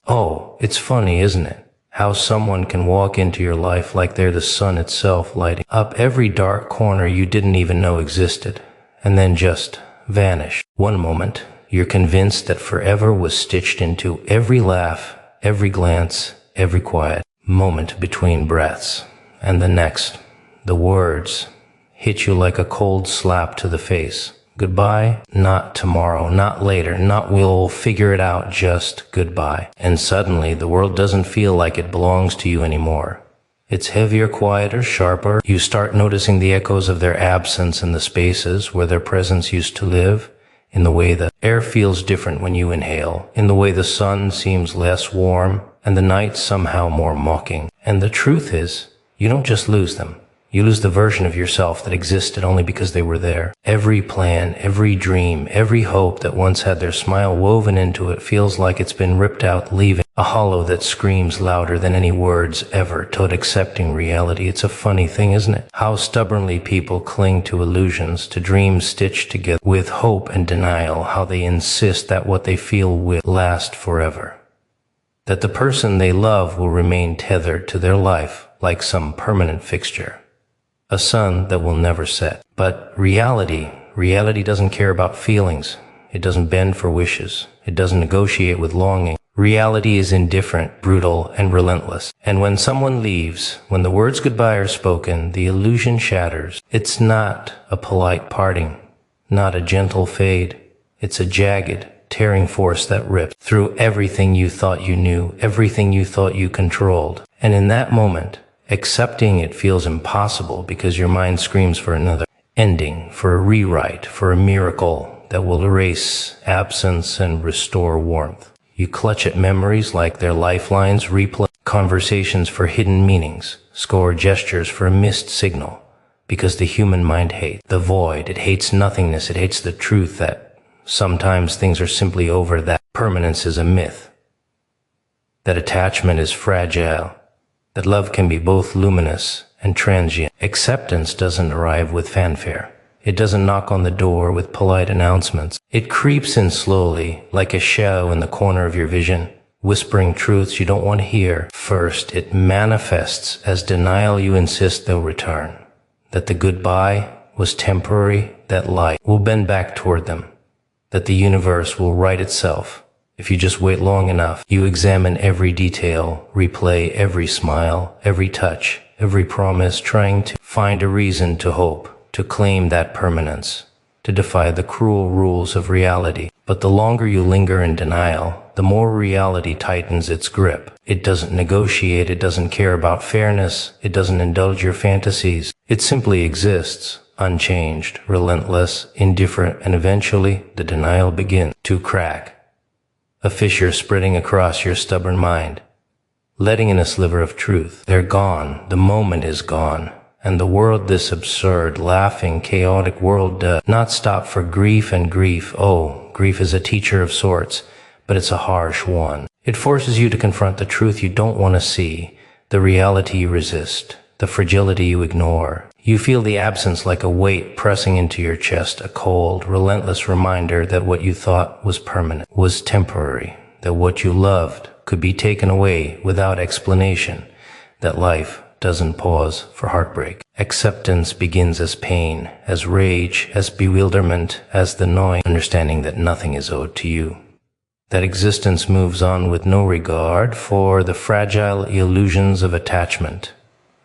Oh, it's funny, isn't it? How someone can walk into your life like they're the sun itself, lighting up every dark corner you didn't even know existed, and then just vanish. One moment, you're convinced that forever was stitched into every laugh, every glance, every quiet moment between breaths. And the next, the words hit you like a cold slap to the face. Goodbye, not tomorrow, not later, not we'll figure it out, just goodbye. And suddenly the world doesn't feel like it belongs to you anymore. It's heavier, quieter, sharper. You start noticing the echoes of their absence in the spaces where their presence used to live, in the way the air feels different when you inhale, in the way the sun seems less warm, and the night somehow more mocking. And the truth is, you don't just lose them. You lose the version of yourself that existed only because they were there. Every plan, every dream, every hope that once had their smile woven into it feels like it's been ripped out, leaving a hollow that screams louder than any words ever toward accepting reality. It's a funny thing, isn't it? How stubbornly people cling to illusions, to dreams stitched together with hope and denial, how they insist that what they feel will last forever. That the person they love will remain tethered to their life like some permanent fixture. A sun that will never set. But reality doesn't care about feelings. It doesn't bend for wishes. It doesn't negotiate with longing. Reality is indifferent, brutal, and relentless. And when someone leaves, when the words goodbye are spoken, the illusion shatters. It's not a polite parting, not a gentle fade. It's a jagged, tearing force that rips through everything you thought you knew, everything you thought you controlled. And in that moment, accepting it feels impossible because your mind screams for another ending, for a rewrite, for a miracle that will erase absence and restore warmth. You clutch at memories like they're lifelines, replay conversations for hidden meanings, score gestures for a missed signal, because the human mind hates the void. It hates nothingness. It hates the truth that sometimes things are simply over, that permanence is a myth, that attachment is fragile, that love can be both luminous and transient. Acceptance doesn't arrive with fanfare. It doesn't knock on the door with polite announcements. It creeps in slowly, like a shadow in the corner of your vision, whispering truths you don't want to hear. First, it manifests as denial you insist they'll return. That the goodbye was temporary, that light will bend back toward them, that the universe will right itself. If you just wait long enough, you examine every detail, replay every smile, every touch, every promise, trying to find a reason to hope, to claim that permanence, to defy the cruel rules of reality. But the longer you linger in denial, the more reality tightens its grip. It doesn't negotiate, it doesn't care about fairness, it doesn't indulge your fantasies. It simply exists, unchanged, relentless, indifferent, and eventually the denial begins to crack. A fissure spreading across your stubborn mind, letting in a sliver of truth. They're gone, the moment is gone, and the world, this absurd, laughing, chaotic world, does not stop for grief and grief. Oh, grief is a teacher of sorts, but it's a harsh one. It forces you to confront the truth you don't want to see, the reality you resist, the fragility you ignore. You feel the absence like a weight pressing into your chest, a cold, relentless reminder that what you thought was permanent was temporary, that what you loved could be taken away without explanation, that life doesn't pause for heartbreak. Acceptance begins as pain, as rage, as bewilderment, as the gnawing understanding that nothing is owed to you, that existence moves on with no regard for the fragile illusions of attachment.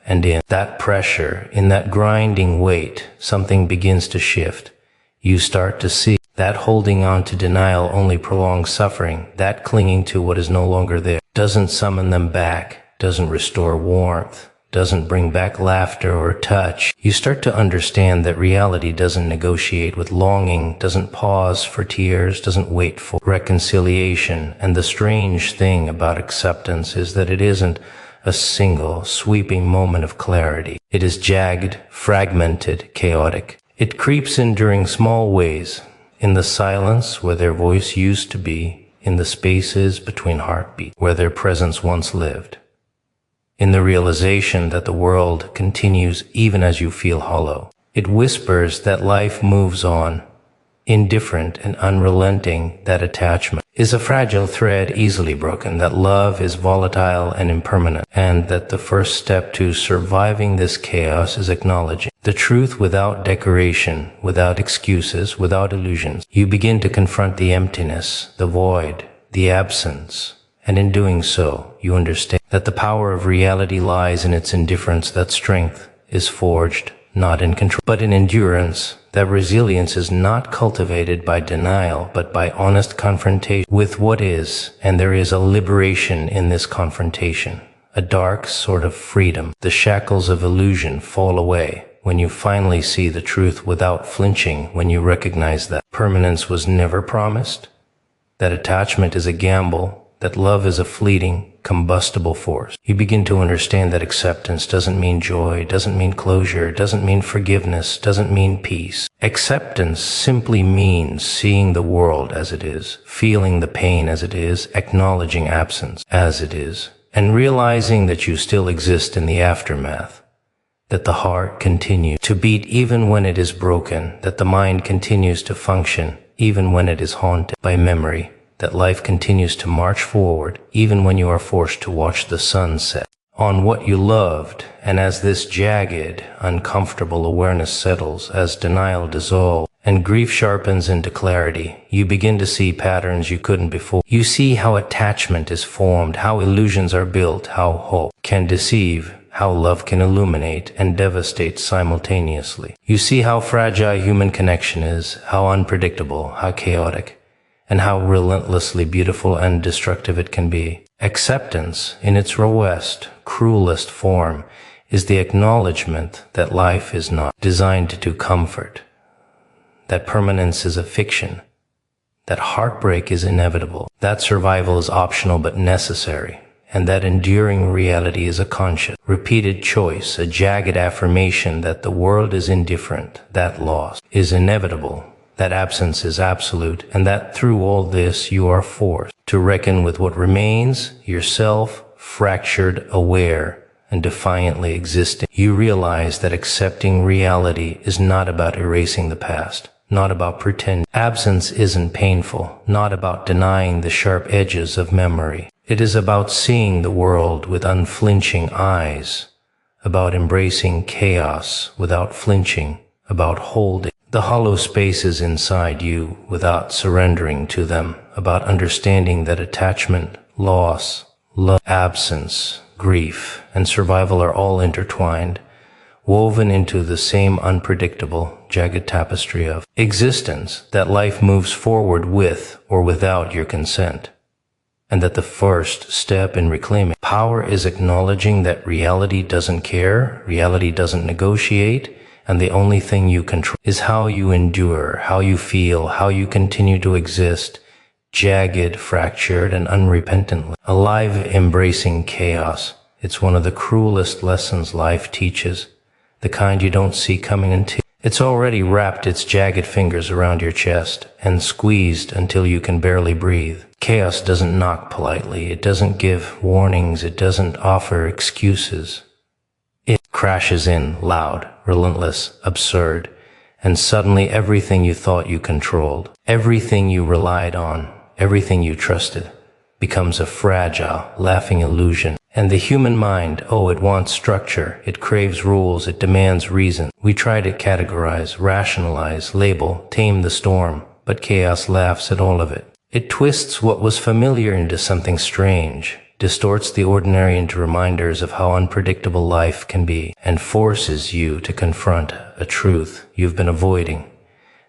And in that pressure, in that grinding weight, something begins to shift. You start to see that holding on to denial only prolongs suffering, that clinging to what is no longer there doesn't summon them back, doesn't restore warmth, doesn't bring back laughter or touch. You start to understand that reality doesn't negotiate with longing, doesn't pause for tears, doesn't wait for reconciliation. And the strange thing about acceptance is that it isn't a single, sweeping moment of clarity. It is jagged, fragmented, chaotic. It creeps in during small ways, in the silence where their voice used to be, in the spaces between heartbeats where their presence once lived, in the realization that the world continues even as you feel hollow. It whispers that life moves on, indifferent and unrelenting, that attachment is a fragile thread easily broken, that love is volatile and impermanent, and that the first step to surviving this chaos is acknowledging the truth without decoration, without excuses, without illusions. You begin to confront the emptiness, the void, the absence, and in doing so, you understand that the power of reality lies in its indifference, that strength is forged not in control, but in endurance, that resilience is not cultivated by denial, but by honest confrontation with what is, and there is a liberation in this confrontation, a dark sort of freedom. The shackles of illusion fall away when you finally see the truth without flinching, when you recognize that permanence was never promised, that attachment is a gamble, that love is a fleeting, combustible force. You begin to understand that acceptance doesn't mean joy, doesn't mean closure, doesn't mean forgiveness, doesn't mean peace. Acceptance simply means seeing the world as it is, feeling the pain as it is, acknowledging absence as it is, and realizing that you still exist in the aftermath, that the heart continues to beat even when it is broken, that the mind continues to function even when it is haunted by memory, that life continues to march forward even when you are forced to watch the sun set on what you loved. And as this jagged, uncomfortable awareness settles, as denial dissolves and grief sharpens into clarity, you begin to see patterns you couldn't before. You see how attachment is formed, how illusions are built, how hope can deceive, how love can illuminate and devastate simultaneously. You see how fragile human connection is, how unpredictable, how chaotic, and how relentlessly beautiful and destructive it can be. Acceptance, in its rawest, cruelest form, is the acknowledgement that life is not designed to comfort, that permanence is a fiction, that heartbreak is inevitable, that survival is optional but necessary, and that enduring reality is a conscious, repeated choice, a jagged affirmation that the world is indifferent, that loss is inevitable, that absence is absolute, and that through all this you are forced to reckon with what remains, yourself, fractured, aware, and defiantly existing. You realize that accepting reality is not about erasing the past, not about pretending absence isn't painful, not about denying the sharp edges of memory. It is about seeing the world with unflinching eyes, about embracing chaos without flinching, about holding the hollow spaces inside you without surrendering to them, about understanding that attachment, loss, love, absence, grief, and survival are all intertwined, woven into the same unpredictable, jagged tapestry of existence, that life moves forward with or without your consent, and that the first step in reclaiming power is acknowledging that reality doesn't care, reality doesn't negotiate, and the only thing you control is how you endure, how you feel, how you continue to exist, jagged, fractured, and unrepentantly alive, embracing chaos. It's one of the cruelest lessons life teaches, the kind you don't see coming until it's already wrapped its jagged fingers around your chest and squeezed until you can barely breathe. Chaos doesn't knock politely, it doesn't give warnings, it doesn't offer excuses. It crashes in, loud, relentless, absurd, and suddenly everything you thought you controlled, everything you relied on, everything you trusted, becomes a fragile, laughing illusion. And the human mind, oh, it wants structure, it craves rules, it demands reason. We try to categorize, rationalize, label, tame the storm, but chaos laughs at all of it. It twists what was familiar into something strange, distorts the ordinary into reminders of how unpredictable life can be, and forces you to confront a truth you've been avoiding,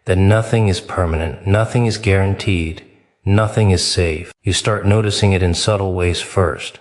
that nothing is permanent, nothing is guaranteed, nothing is safe. You start noticing it in subtle ways first.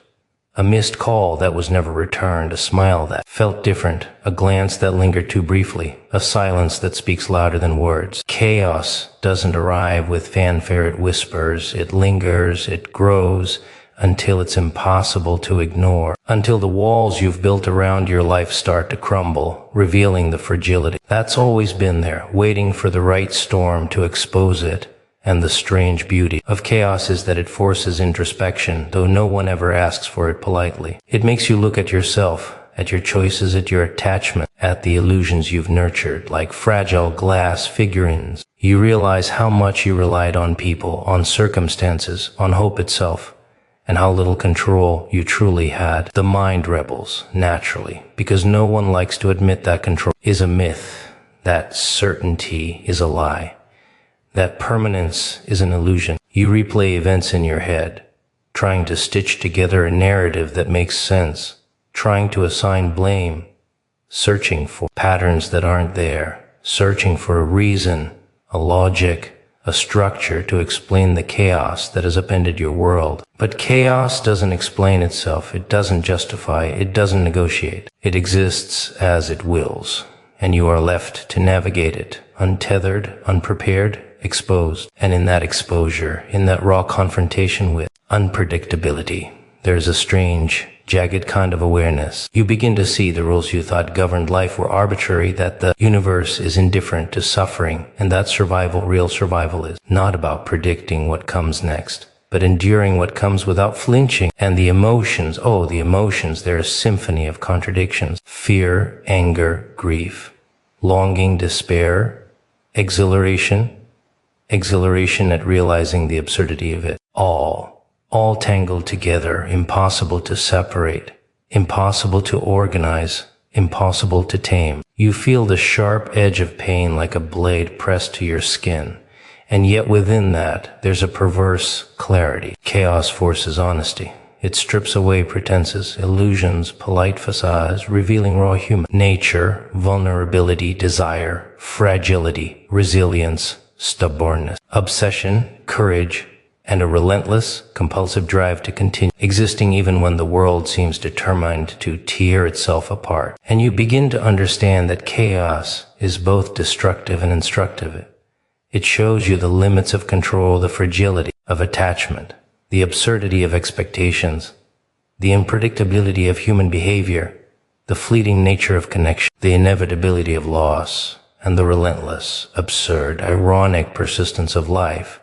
A missed call that was never returned, a smile that felt different, a glance that lingered too briefly, a silence that speaks louder than words. Chaos doesn't arrive with fanfare, it whispers, it lingers, it grows, until it's impossible to ignore, until the walls you've built around your life start to crumble, revealing the fragility that's always been there, waiting for the right storm to expose it. And the strange beauty of chaos is that it forces introspection, though no one ever asks for it politely. It makes you look at yourself, at your choices, at your attachment, at the illusions you've nurtured, like fragile glass figurines You realize how much you relied on people, on circumstances, on hope itself, and how little control you truly had. The mind rebels, naturally, because no one likes to admit that control is a myth, that certainty is a lie, that permanence is an illusion. You replay events in your head, trying to stitch together a narrative that makes sense, trying to assign blame, searching for patterns that aren't there, searching for a reason, a logic, a structure to explain the chaos that has upended your world. But chaos doesn't explain itself, it doesn't justify, it doesn't negotiate. It exists as it wills, and you are left to navigate it, untethered, unprepared, exposed. And in that exposure, in that raw confrontation with unpredictability, there's a strange, jagged kind of awareness. You begin to see the rules you thought governed life were arbitrary, that the universe is indifferent to suffering, and that survival, real survival, is not about predicting what comes next, but enduring what comes without flinching. And the emotions, the emotions, they're a symphony of contradictions. Fear, anger, grief, longing, despair, exhilaration at realizing the absurdity of it all tangled together, impossible to separate, impossible to organize, impossible to tame. You feel the sharp edge of pain like a blade pressed to your skin, and yet within that, there's a perverse clarity. Chaos forces honesty. It strips away pretenses, illusions, polite facades, revealing raw human nature, vulnerability, desire, fragility, resilience, stubbornness, obsession, courage, and a relentless, compulsive drive to continue existing even when the world seems determined to tear itself apart. And you begin to understand that chaos is both destructive and instructive. It shows you the limits of control, the fragility of attachment, the absurdity of expectations, the unpredictability of human behavior, the fleeting nature of connection, the inevitability of loss, and the relentless, absurd, ironic persistence of life,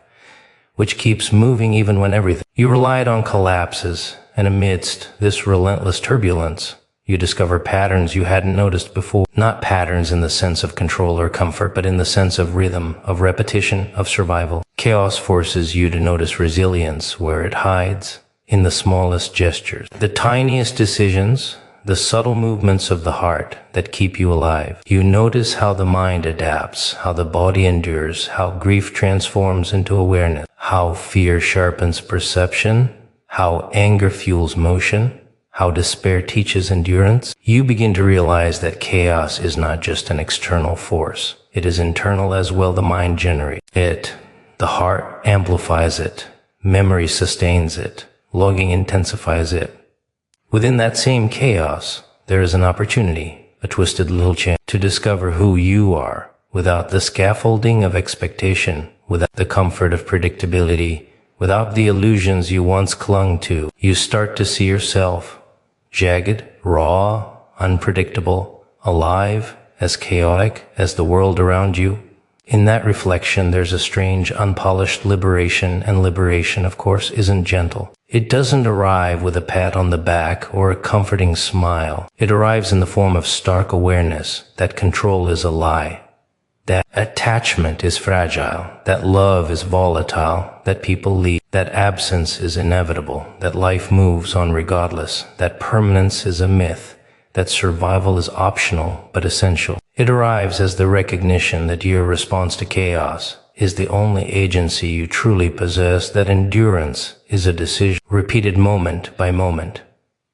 which keeps moving even when everything you relied on collapses. And amidst this relentless turbulence, you discover patterns you hadn't noticed before. Not patterns in the sense of control or comfort, but in the sense of rhythm, of repetition, of survival. Chaos forces you to notice resilience where it hides, in the smallest gestures, the tiniest decisions, the subtle movements of the heart that keep you alive. You notice how the mind adapts, how the body endures, how grief transforms into awareness, how fear sharpens perception, how anger fuels motion, how despair teaches endurance. You begin to realize that chaos is not just an external force. It is internal as well. The mind generates it. The heart amplifies it. Memory sustains it. Longing intensifies it. Within that same chaos, there is an opportunity, a twisted little chance to discover who you are without the scaffolding of expectation, without the comfort of predictability, without the illusions you once clung to. You start to see yourself jagged, raw, unpredictable, alive, as chaotic as the world around you. In that reflection, there's a strange, unpolished liberation, and liberation, of course, isn't gentle. It doesn't arrive with a pat on the back or a comforting smile. It arrives in the form of stark awareness that control is a lie, that attachment is fragile, that love is volatile, that people leave, that absence is inevitable, that life moves on regardless, that permanence is a myth, that survival is optional but essential. It arrives as the recognition that your response to chaos is the only agency you truly possess, that endurance is a decision repeated moment by moment,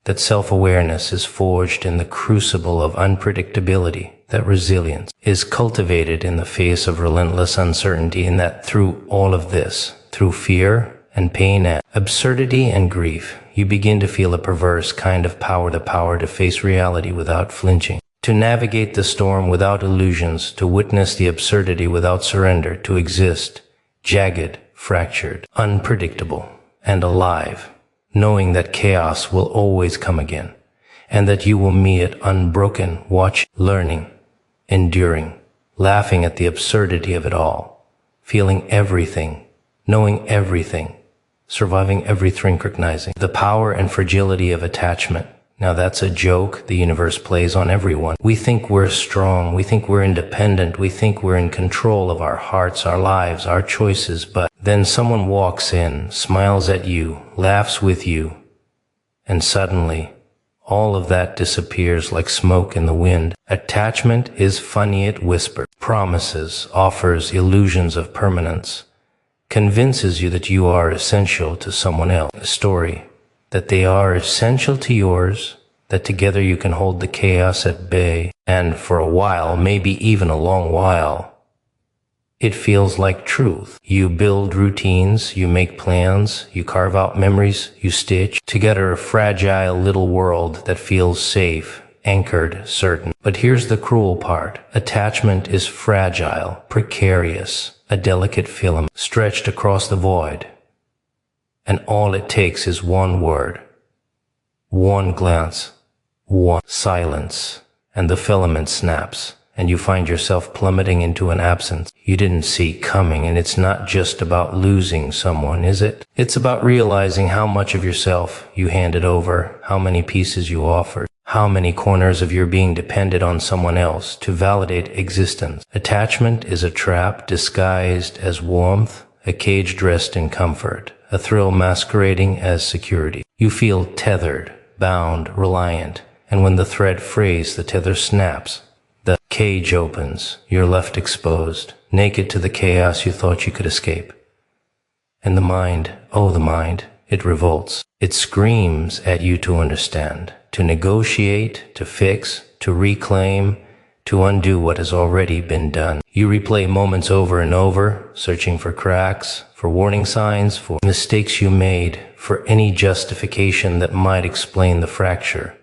that self-awareness is forged in the crucible of unpredictability, that resilience is cultivated in the face of relentless uncertainty, and that through all of this, through fear and pain and absurdity and grief, you begin to feel a perverse kind of power, the power to face reality without flinching, to navigate the storm without illusions, to witness the absurdity without surrender, to exist jagged, fractured, unpredictable, and alive, knowing that chaos will always come again, and that you will meet it unbroken, learning, enduring, laughing at the absurdity of it all, feeling everything, knowing everything, surviving everything, recognizing the power and fragility of attachment, Now that's a joke the universe plays on everyone. We think we're strong, we think we're independent, we think we're in control of our hearts, our lives, our choices, but then someone walks in, smiles at you, laughs with you, and suddenly all of that disappears like smoke in the wind. Attachment is funny, it whispers, promises, offers illusions of permanence, convinces you that you are essential to someone else, a story, that they are essential to yours, that together you can hold the chaos at bay, and for a while, maybe even a long while, it feels like truth. You build routines, you make plans, you carve out memories, you stitch together a fragile little world that feels safe, anchored, certain. But here's the cruel part. Attachment is fragile, precarious, a delicate filament stretched across the void. And all it takes is one word, one glance, one silence, and the filament snaps, and you find yourself plummeting into an absence you didn't see coming. And it's not just about losing someone, is it? It's about realizing how much of yourself you handed over, how many pieces you offered, how many corners of your being depended on someone else to validate existence. Attachment is a trap disguised as warmth, a cage dressed in comfort, a thrill masquerading as security. You feel tethered, bound, reliant, and when the thread frays, the tether snaps. The cage opens, you're left exposed, naked to the chaos you thought you could escape. And the mind, oh the mind, it revolts. It screams at you to understand, to negotiate, to fix, to reclaim, to undo what has already been done. You replay moments over and over, searching for cracks, for warning signs, for mistakes you made, for any justification that might explain the fracture.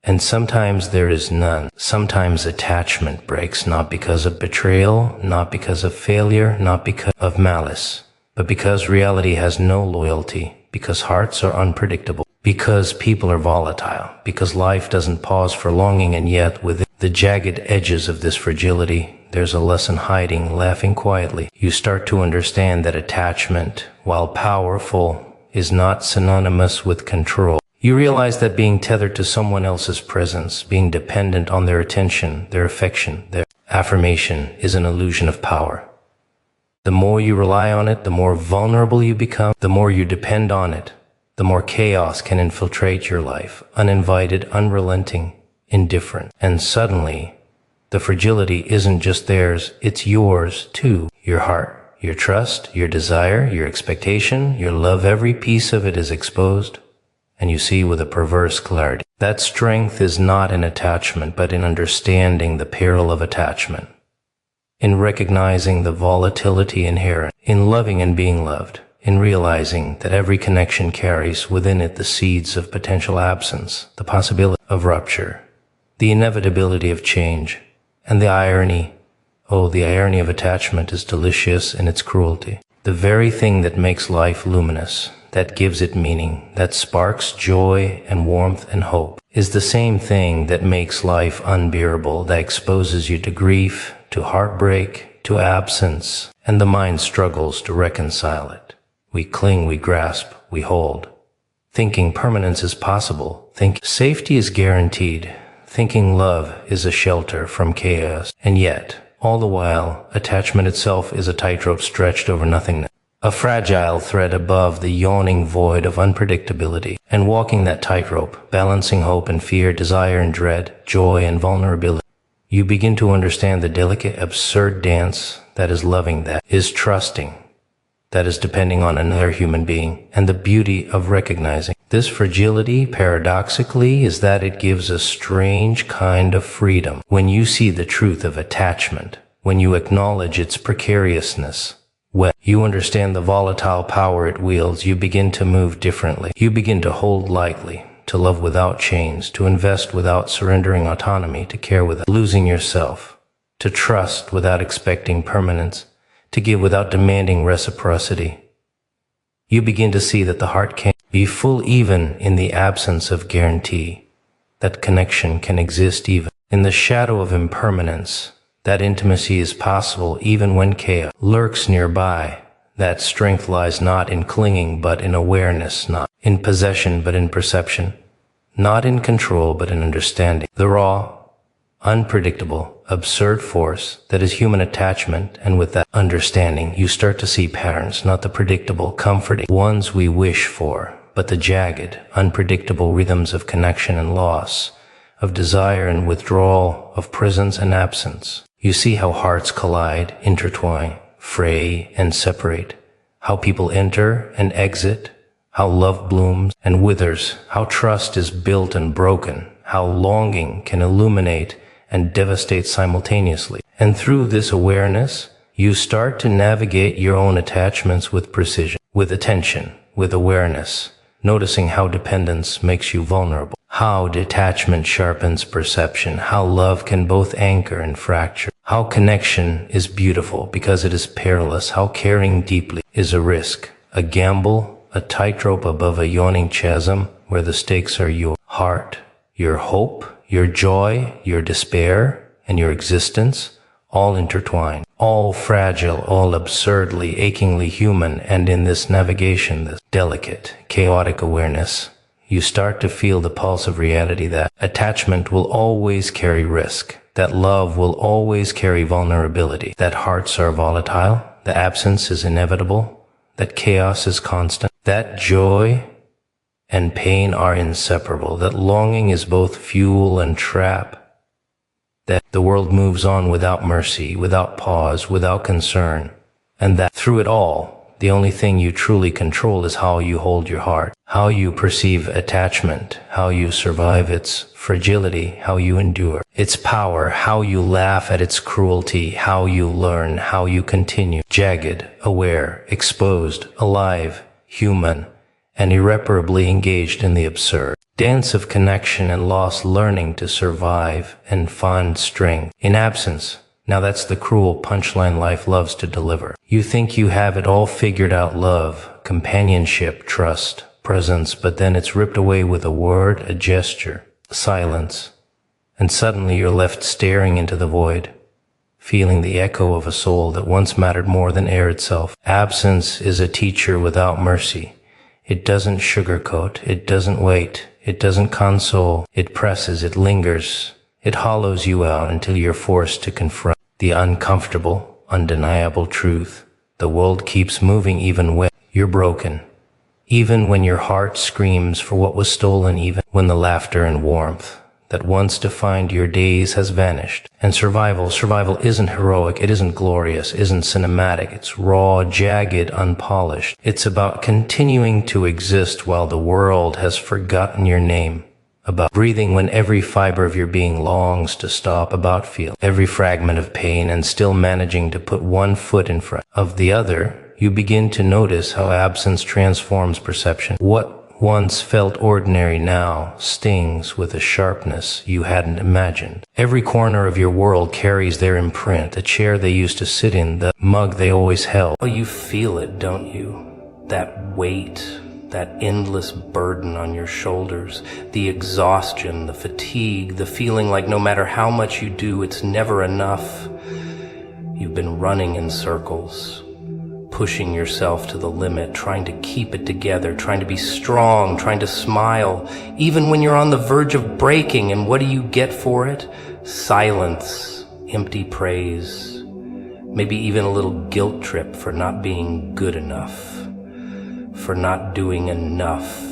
And sometimes there is none. Sometimes attachment breaks, not because of betrayal, not because of failure, not because of malice, but because reality has no loyalty, because hearts are unpredictable, because people are volatile, because life doesn't pause for longing, and yet within the jagged edges of this fragility, there's a lesson hiding, laughing quietly. You start to understand that attachment, while powerful, is not synonymous with control. You realize that being tethered to someone else's presence, being dependent on their attention, their affection, their affirmation, is an illusion of power. The more you rely on it, the more vulnerable you become. The more you depend on it, the more chaos can infiltrate your life, uninvited, unrelenting, indifferent. And suddenly, the fragility isn't just theirs, it's yours too. Your heart, your trust, your desire, your expectation, your love, every piece of it is exposed. And you see with a perverse clarity that strength is not in attachment, but in understanding the peril of attachment, in recognizing the volatility inherent in loving and being loved, in realizing that every connection carries within it the seeds of potential absence, the possibility of rupture, the inevitability of change, and the irony. Oh, the irony of attachment is delicious in its cruelty. The very thing that makes life luminous, that gives it meaning, that sparks joy and warmth and hope, is the same thing that makes life unbearable, that exposes you to grief, to heartbreak, to absence, and the mind struggles to reconcile it. We cling, we grasp, we hold, thinking permanence is possible, think safety is guaranteed, thinking love is a shelter from chaos, and yet, all the while, attachment itself is a tightrope stretched over nothingness. A fragile thread above the yawning void of unpredictability, and walking that tightrope, balancing hope and fear, desire and dread, joy and vulnerability, you begin to understand the delicate, absurd dance that is loving, that is trusting, that is depending on another human being, and the beauty of recognizing this fragility, paradoxically, is that it gives a strange kind of freedom. When you see the truth of attachment, when you acknowledge its precariousness, when you understand the volatile power it wields, you begin to move differently. You begin to hold lightly, to love without chains, to invest without surrendering autonomy, to care without losing yourself, to trust without expecting permanence, to give without demanding reciprocity. You begin to see that the heart can be full even in the absence of guarantee, that connection can exist even in the shadow of impermanence, that intimacy is possible even when chaos lurks nearby, that strength lies not in clinging but in awareness, not in possession but in perception. not in control but in understanding. The raw, unpredictable, absurd force that is human attachment, and with that understanding, you start to see patterns, not the predictable, comforting ones we wish for, but the jagged, unpredictable rhythms of connection and loss, of desire and withdrawal, of presence and absence. You see how hearts collide, intertwine, fray, and separate, how people enter and exit, how love blooms and withers, how trust is built and broken, how longing can illuminate and devastate simultaneously. And through this awareness, you start to navigate your own attachments with precision, with attention, with awareness, noticing how dependence makes you vulnerable, how detachment sharpens perception, how love can both anchor and fracture, how connection is beautiful because it is perilous, how caring deeply is a risk, a gamble, a tightrope above a yawning chasm where the stakes are your heart, your hope, your joy, your despair, and your existence, all intertwined, all fragile, all absurdly, achingly human. And in this navigation, this delicate, chaotic awareness, you start to feel the pulse of reality that attachment will always carry risk, that love will always carry vulnerability, that hearts are volatile, the absence is inevitable, that chaos is constant, that joy and pain are inseparable, that longing is both fuel and trap, that the world moves on without mercy, without pause, without concern, and that through it all, the only thing you truly control is how you hold your heart, how you perceive attachment, how you survive its fragility, how you endure its power, how you laugh at its cruelty, how you learn, how you continue, jagged, aware, exposed, alive, human, and irreparably engaged in the absurd dance of connection and loss, learning to survive and find strength in absence. Now that's the cruel punchline life loves to deliver. You think you have it all figured out, love, companionship, trust, presence, but then it's ripped away with a word, a gesture, silence, and suddenly you're left staring into the void, feeling the echo of a soul that once mattered more than air itself. Absence is a teacher without mercy. It doesn't sugarcoat, it doesn't wait, it doesn't console, it presses, it lingers, it hollows you out until you're forced to confront the uncomfortable, undeniable truth. The world keeps moving even when you're broken, even when your heart screams for what was stolen, even when the laughter and warmth that once defined your days has vanished. And survival isn't heroic, it isn't glorious, isn't cinematic, it's raw, jagged, unpolished. It's about continuing to exist while the world has forgotten your name, about breathing when every fiber of your being longs to stop, about feel every fragment of pain and still managing to put one foot in front of the other. You begin to notice how absence transforms perception. What once felt ordinary now stings with a sharpness you hadn't imagined. Every corner of your world carries their imprint, the chair they used to sit in, the mug they always held. Oh, you feel it, don't you? That weight, that endless burden on your shoulders, the exhaustion, the fatigue, the feeling like no matter how much you do, it's never enough. You've been running in circles, pushing yourself to the limit, trying to keep it together, trying to be strong, trying to smile, even when you're on the verge of breaking. And what do you get for it? Silence, empty praise, maybe even a little guilt trip for not being good enough, for not doing enough.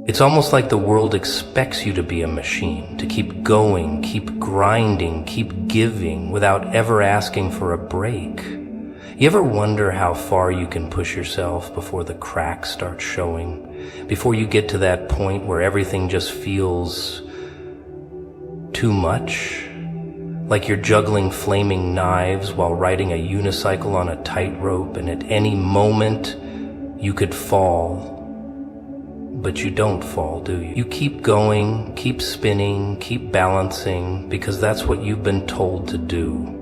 It's almost like the world expects you to be a machine, to keep going, keep grinding, keep giving without ever asking for a break. You ever wonder how far you can push yourself before the cracks start showing? Before you get to that point where everything just feels too much? Like you're juggling flaming knives while riding a unicycle on a tightrope, and at any moment you could fall. But you don't fall, do you? You keep going, keep spinning, keep balancing, because that's what you've been told to do.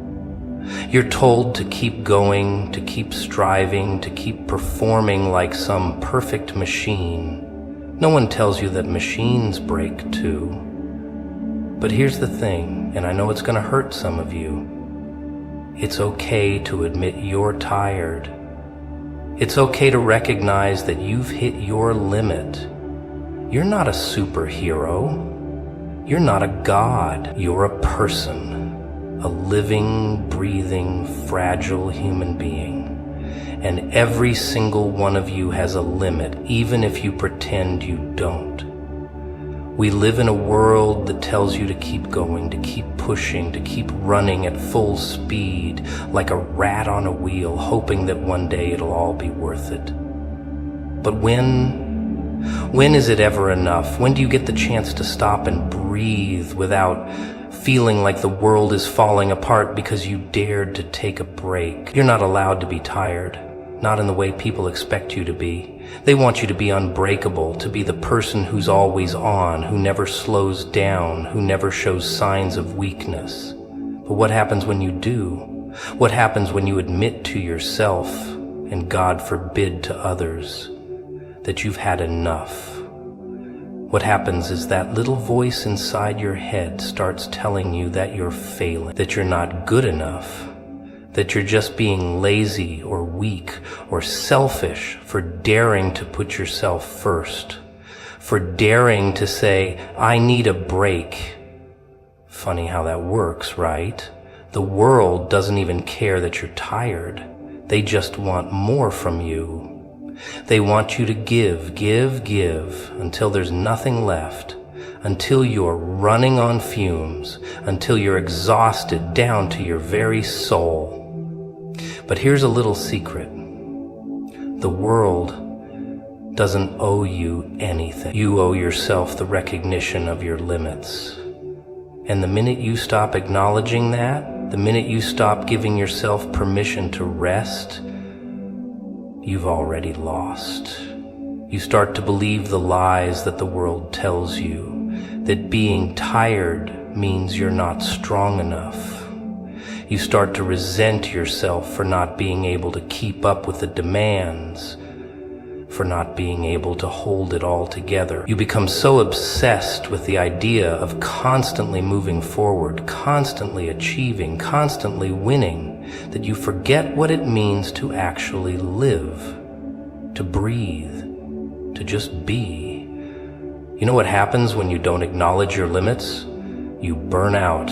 You're told to keep going, to keep striving, to keep performing like some perfect machine. No one tells you that machines break too. But here's the thing, and I know it's going to hurt some of you. It's okay to admit you're tired. It's okay to recognize that you've hit your limit. You're not a superhero. You're not a god. You're a person, a living, breathing, fragile human being. And every single one of you has a limit, even if you pretend you don't. We live in a world that tells you to keep going, to keep pushing, to keep running at full speed, like a rat on a wheel, hoping that one day it'll all be worth it. But when is it ever enough? When do you get the chance to stop and breathe without feeling like the world is falling apart because you dared to take a break? You're not allowed to be tired. Not in the way people expect you to be. They want you to be unbreakable, to be the person who's always on, who never slows down, who never shows signs of weakness. But what happens when you do? What happens when you admit to yourself, and God forbid to others, that you've had enough? What happens is that little voice inside your head starts telling you that you're failing, that you're not good enough, that you're just being lazy or weak or selfish for daring to put yourself first, for daring to say, I need a break. Funny how that works, right? The world doesn't even care that you're tired. They just want more from you. They want you to give until there's nothing left, until you're running on fumes, until you're exhausted down to your very soul. But here's a little secret. The world doesn't owe you anything. You owe yourself the recognition of your limits. And the minute you stop acknowledging that, the minute you stop giving yourself permission to rest, you've already lost. You start to believe the lies that the world tells you, that being tired means you're not strong enough. You start to resent yourself for not being able to keep up with the demands, for not being able to hold it all together. You become so obsessed with the idea of constantly moving forward, constantly achieving, constantly winning, that you forget what it means to actually live, to breathe, to just be. You know what happens when you don't acknowledge your limits? You burn out.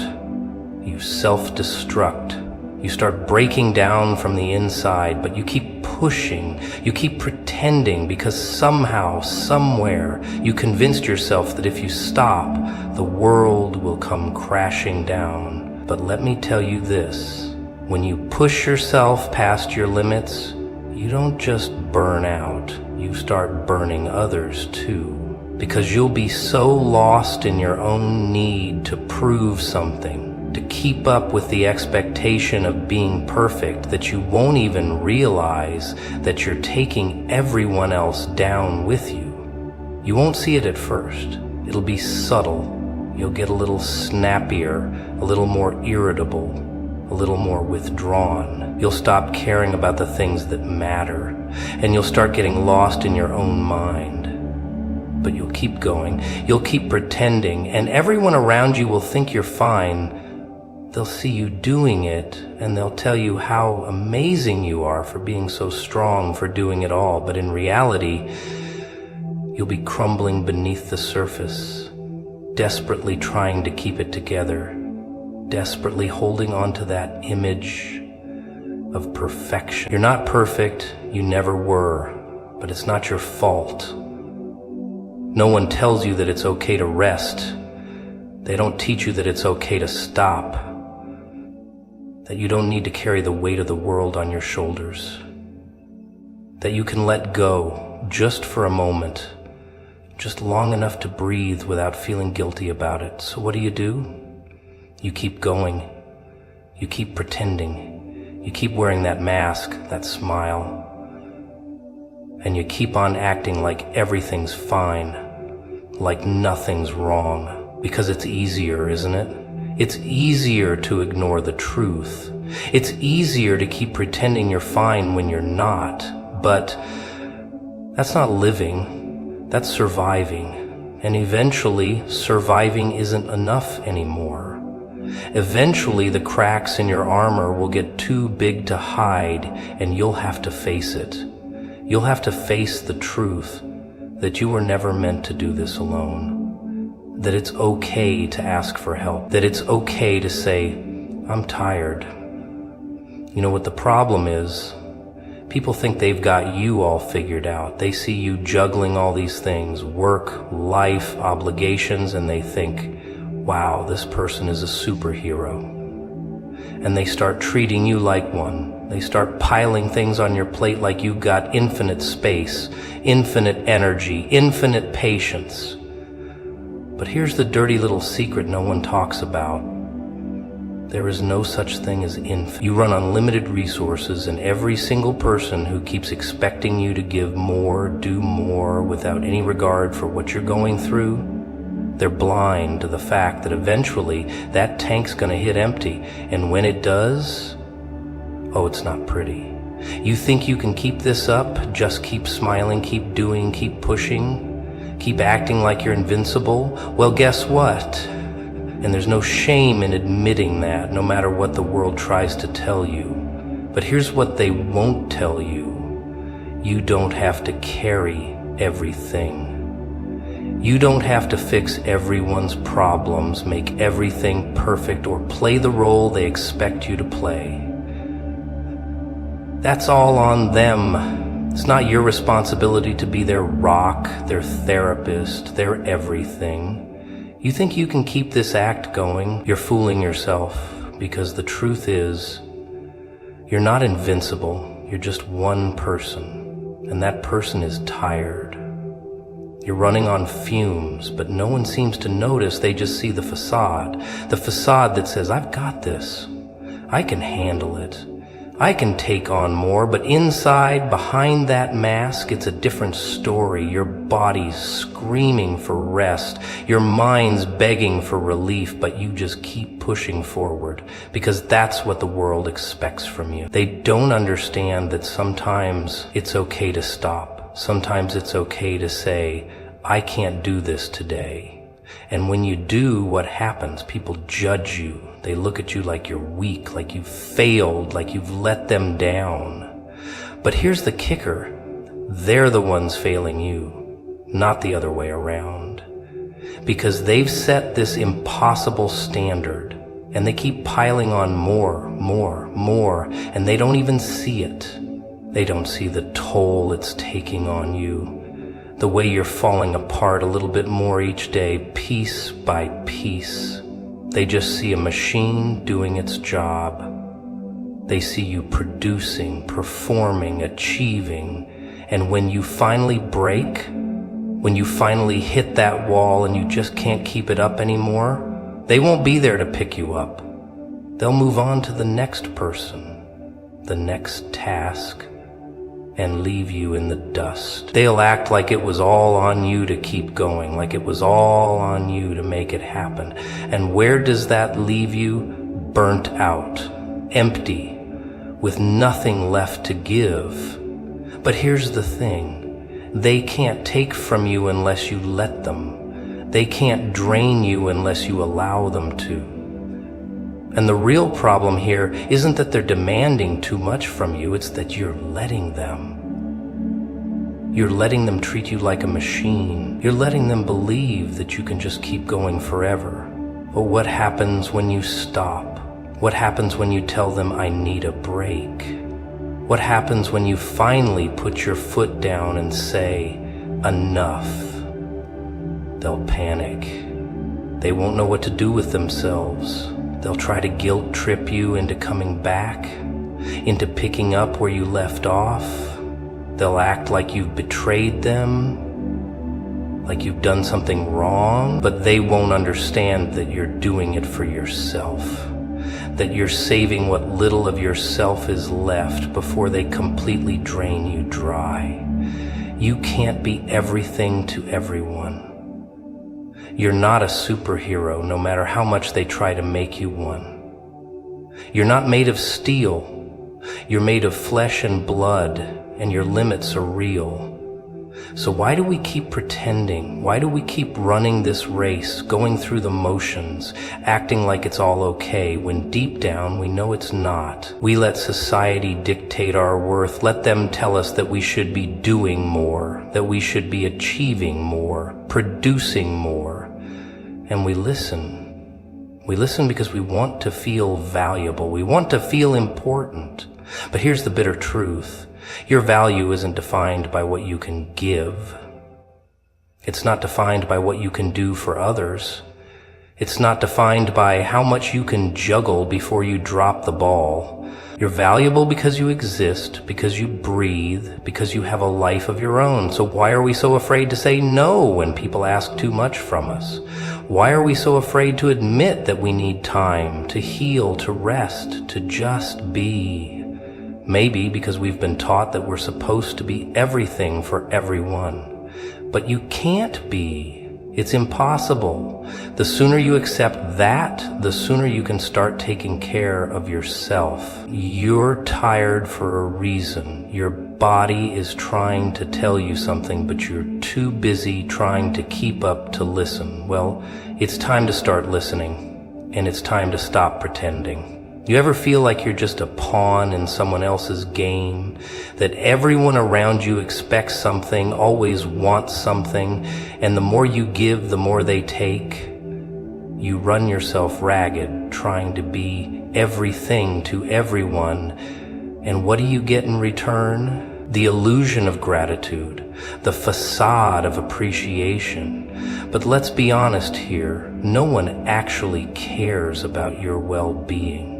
You self-destruct. You start breaking down from the inside, but you keep pushing. You keep pretending because somehow, somewhere, you convinced yourself that if you stop, the world will come crashing down. But let me tell you this. When you push yourself past your limits, you don't just burn out. You start burning others too. Because you'll be so lost in your own need to prove something, to keep up with the expectation of being perfect, that you won't even realize that you're taking everyone else down with you. You won't see it at first. It'll be subtle. You'll get a little snappier, a little more irritable, a little more withdrawn. You'll stop caring about the things that matter, and you'll start getting lost in your own mind. But you'll keep going, you'll keep pretending, and everyone around you will think you're fine. They'll see you doing it, and they'll tell you how amazing you are for being so strong, for doing it all. But in reality, you'll be crumbling beneath the surface, desperately trying to keep it together, desperately holding on to that image of perfection. You're not perfect, you never were, but it's not your fault. No one tells you that it's okay to rest. They don't teach you that it's okay to stop, that you don't need to carry the weight of the world on your shoulders, that you can let go just for a moment, just long enough to breathe without feeling guilty about it. So what do? You keep going. You keep pretending. You keep wearing that mask, that smile, and you keep on acting like everything's fine, like nothing's wrong, because it's easier, isn't it? It's easier to ignore the truth. It's easier to keep pretending you're fine when you're not. But that's not living, that's surviving. And eventually, surviving isn't enough anymore. Eventually, the cracks in your armor will get too big to hide, and you'll have to face it. You'll have to face the truth, that you were never meant to do this alone, that it's okay to ask for help, that it's okay to say, I'm tired. You know what the problem is? People think they've got you all figured out. They see you juggling all these things, work, life, obligations, and they think, wow, this person is a superhero. And they start treating you like one. They start piling things on your plate like you've got infinite space, infinite energy, infinite patience. But here's the dirty little secret no one talks about. There is no such thing as infinite. You run unlimited resources, and every single person who keeps expecting you to give more, do more, without any regard for what you're going through, they're blind to the fact that eventually that tank's gonna hit empty, and when it does, oh, it's not pretty. You think you can keep this up? Just keep smiling, keep doing, keep pushing, keep acting like you're invincible? Well, guess what? And there's no shame in admitting that, no matter what the world tries to tell you. But here's what they won't tell you. You don't have to carry everything. You don't have to fix everyone's problems, make everything perfect, or play the role they expect you to play. That's all on them. It's not your responsibility to be their rock, their therapist, their everything. You think you can keep this act going? You're fooling yourself, because the truth is, you're not invincible. You're just one person, and that person is tired. You're running on fumes, but no one seems to notice. They just see the facade that says, I've got this. I can handle it. I can take on more, but inside, behind that mask, it's a different story. Your body's screaming for rest. Your mind's begging for relief, but you just keep pushing forward because that's what the world expects from you. They don't understand that sometimes it's okay to stop. Sometimes it's okay to say, I can't do this today. And when you do, what happens? People judge you. They look at you like you're weak, like you've failed, like you've let them down. But here's the kicker. They're the ones failing you, not the other way around. Because they've set this impossible standard, and they keep piling on more, and they don't even see it. They don't see the toll it's taking on you. The way you're falling apart a little bit more each day, piece by piece. They just see a machine doing its job. They see you producing, performing, achieving. And when you finally break, when you finally hit that wall and you just can't keep it up anymore, they won't be there to pick you up. They'll move on to the next person, the next task, and leave you in the dust. They'll act like it was all on you to keep going, like it was all on you to make it happen. And where does that leave you? Burnt out, empty, with nothing left to give. But here's the thing. They can't take from you unless you let them. They can't drain you unless you allow them to. And the real problem here isn't that they're demanding too much from you, it's that you're letting them. You're letting them treat you like a machine. You're letting them believe that you can just keep going forever. But what happens when you stop? What happens when you tell them, I need a break? What happens when you finally put your foot down and say, enough? They'll panic. They won't know what to do with themselves. They'll try to guilt trip you into coming back, into picking up where you left off. They'll act like you've betrayed them, like you've done something wrong, but they won't understand that you're doing it for yourself, that you're saving what little of yourself is left before they completely drain you dry. You can't be everything to everyone. You're not a superhero, no matter how much they try to make you one. You're not made of steel. You're made of flesh and blood, and your limits are real. So why do we keep pretending? Why do we keep running this race, going through the motions, acting like it's all okay, when deep down we know it's not? We let society dictate our worth, let them tell us that we should be doing more, that we should be achieving more, producing more. And we listen. We listen because we want to feel valuable. We want to feel important. But here's the bitter truth. Your value isn't defined by what you can give. It's not defined by what you can do for others. It's not defined by how much you can juggle before you drop the ball. You're valuable because you exist, because you breathe, because you have a life of your own. So why are we so afraid to say no when people ask too much from us? Why are we so afraid to admit that we need time to heal, to rest, to just be? Maybe because we've been taught that we're supposed to be everything for everyone. But you can't be. It's impossible. The sooner you accept that, the sooner you can start taking care of yourself. You're tired for a reason. Your body is trying to tell you something, but you're too busy trying to keep up to listen. Well, it's time to start listening, and it's time to stop pretending. You ever feel like you're just a pawn in someone else's game? That everyone around you expects something, always wants something, and the more you give, the more they take? You run yourself ragged, trying to be everything to everyone, and what do you get in return? The illusion of gratitude, the facade of appreciation. But let's be honest here, no one actually cares about your well-being.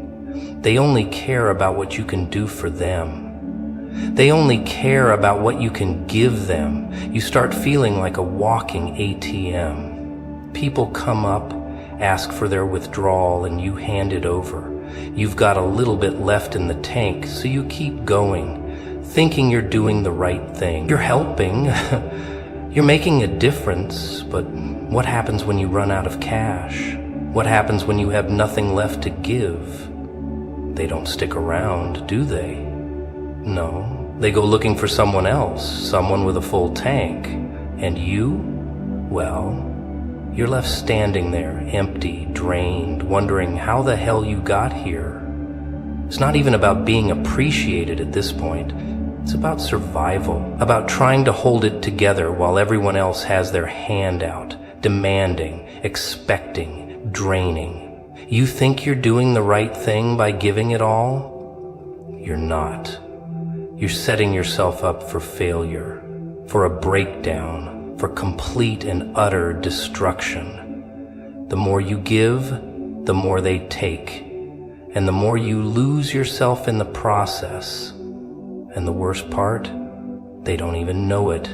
They only care about what you can do for them. They only care about what you can give them. You start feeling like a walking ATM. People come up, ask for their withdrawal, and you hand it over. You've got a little bit left in the tank, so you keep going, thinking you're doing the right thing. You're helping. You're making a difference, but what happens when you run out of cash? What happens when you have nothing left to give? They don't stick around, do they? No, they go looking for someone else, someone with a full tank. And you? Well, you're left standing there, empty, drained, wondering how the hell you got here. It's not even about being appreciated at this point. It's about survival, about trying to hold it together while everyone else has their hand out, demanding, expecting, draining. You think you're doing the right thing by giving it all? You're not. You're setting yourself up for failure, for a breakdown, for complete and utter destruction. The more you give, the more they take, and the more you lose yourself in the process. And the worst part, they don't even know it.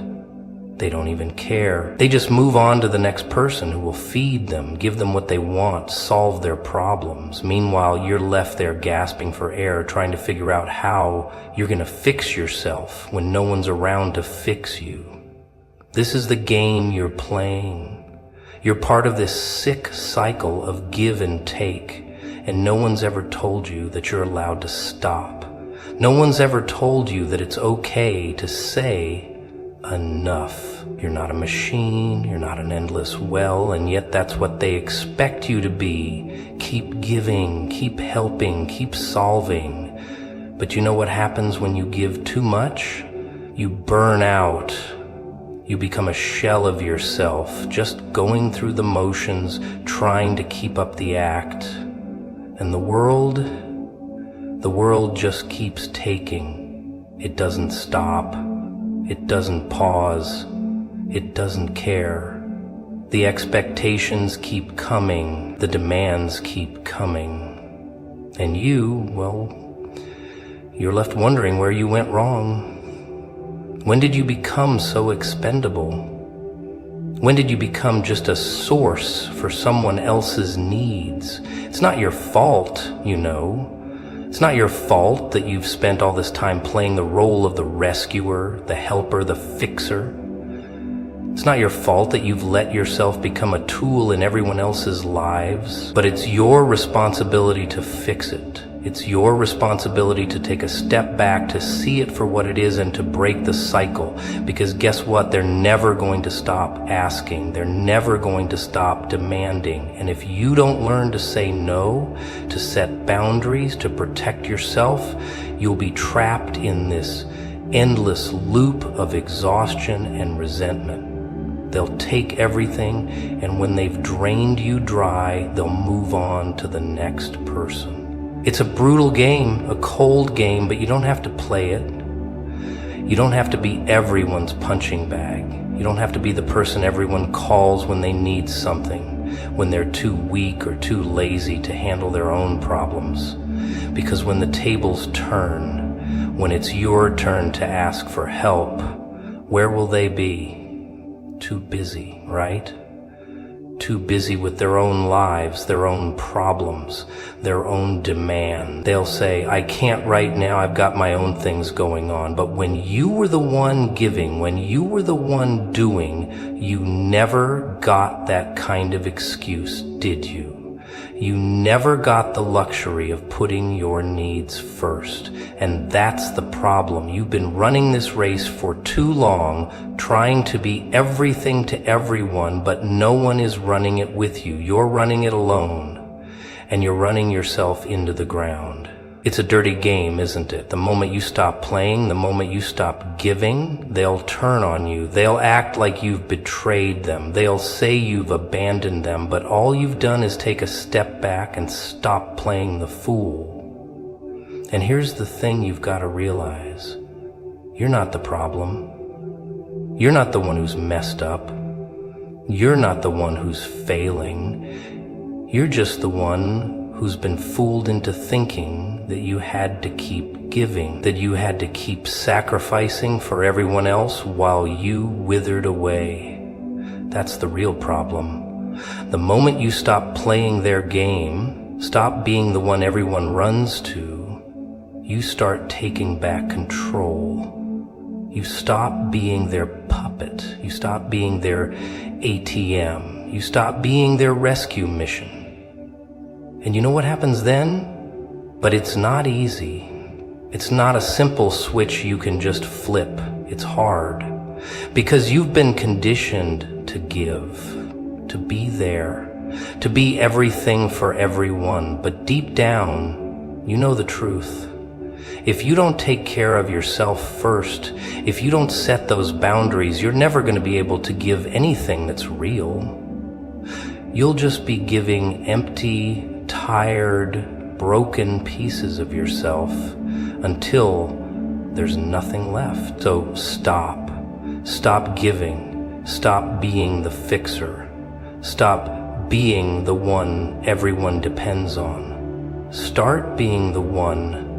They don't even care. They just move on to the next person who will feed them, give them what they want, solve their problems. Meanwhile, you're left there gasping for air, trying to figure out how you're going to fix yourself when no one's around to fix you. This is the game you're playing. You're part of this sick cycle of give and take, and no one's ever told you that you're allowed to stop. No one's ever told you that it's okay to say enough. You're not a machine, you're not an endless well, and yet that's what they expect you to be. Keep giving, keep helping, keep solving. But you know what happens when you give too much? You burn out. You become a shell of yourself, just going through the motions, trying to keep up the act. And the world just keeps taking. It doesn't stop. It doesn't pause. It doesn't care. The expectations keep coming. The demands keep coming. And you, well, you're left wondering where you went wrong. When did you become so expendable? When did you become just a source for someone else's needs? It's not your fault, you know. It's not your fault that you've spent all this time playing the role of the rescuer, the helper, the fixer. It's not your fault that you've let yourself become a tool in everyone else's lives, but it's your responsibility to fix it. It's your responsibility to take a step back, to see it for what it is, and to break the cycle. Because guess what? They're never going to stop asking. They're never going to stop demanding. And if you don't learn to say no, to set boundaries, to protect yourself, you'll be trapped in this endless loop of exhaustion and resentment. They'll take everything, and when they've drained you dry, they'll move on to the next person. It's a brutal game, a cold game, but you don't have to play it. You don't have to be everyone's punching bag. You don't have to be the person everyone calls when they need something, when they're too weak or too lazy to handle their own problems. Because when the tables turn, when it's your turn to ask for help, where will they be? Too busy, right? Too busy with their own lives, their own problems, their own demand. They'll say, I can't right now, I've got my own things going on. But when you were the one giving, when you were the one doing, you never got that kind of excuse, did you? You never got the luxury of putting your needs first. And that's the problem. You've been running this race for too long, trying to be everything to everyone, but no one is running it with you. You're running it alone, and you're running yourself into the ground. It's a dirty game, isn't it? The moment you stop playing, the moment you stop giving, they'll turn on you. They'll act like you've betrayed them. They'll say you've abandoned them, but all you've done is take a step back and stop playing the fool. And here's the thing you've got to realize. You're not the problem. You're not the one who's messed up. You're not the one who's failing. You're just the one who's been fooled into thinking that you had to keep giving, that you had to keep sacrificing for everyone else while you withered away. That's the real problem. The moment you stop playing their game, stop being the one everyone runs to, you start taking back control. You stop being their puppet. You stop being their ATM. You stop being their rescue mission. And you know what happens then? But it's not easy. It's not a simple switch you can just flip. It's hard. Because you've been conditioned to give, to be there, to be everything for everyone. But deep down, you know the truth. If you don't take care of yourself first, if you don't set those boundaries, you're never going to be able to give anything that's real. You'll just be giving empty, tired, broken pieces of yourself until there's nothing left. So stop. Stop giving. Stop being the fixer. Stop being the one everyone depends on. Start being the one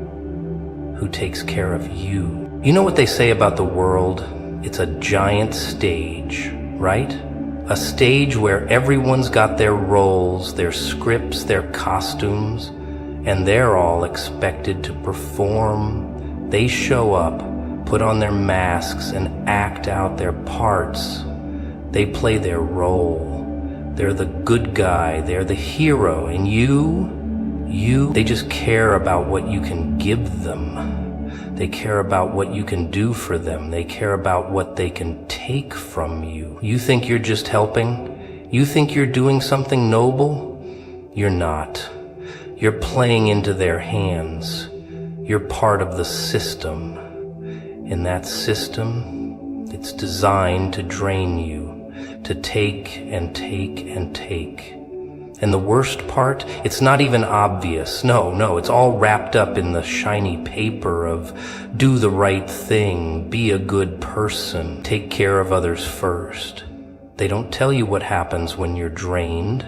who takes care of you. You know what they say about the world? It's a giant stage, right? A stage where everyone's got their roles, their scripts, their costumes, and they're all expected to perform. They show up, put on their masks, and act out their parts. They play their role. They're the good guy, they're the hero, and they just care about what you can give them. They care about what you can do for them. They care about what they can take from you. You think you're just helping? You think you're doing something noble? You're not. You're playing into their hands. You're part of the system. And that system, it's designed to drain you, to take and take and take. And the worst part, it's not even obvious. No, it's all wrapped up in the shiny paper of do the right thing, be a good person, take care of others first. They don't tell you what happens when you're drained.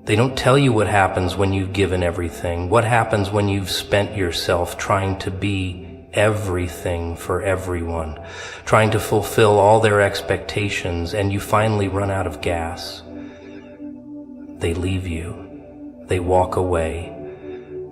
They don't tell you what happens when you've given everything, what happens when you've spent yourself trying to be everything for everyone, trying to fulfill all their expectations, and you finally run out of gas. They leave you. They walk away.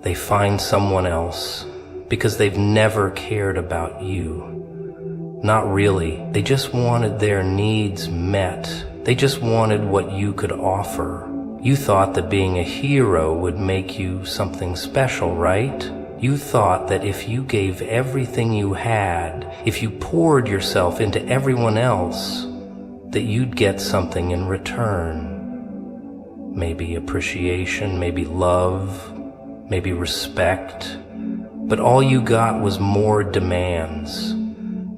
They find someone else because they've never cared about you. Not really. They just wanted their needs met. They just wanted what you could offer. You thought that being a hero would make you something special, right? You thought that if you gave everything you had, if you poured yourself into everyone else, that you'd get something in return. Maybe appreciation, maybe love, maybe respect. But all you got was more demands,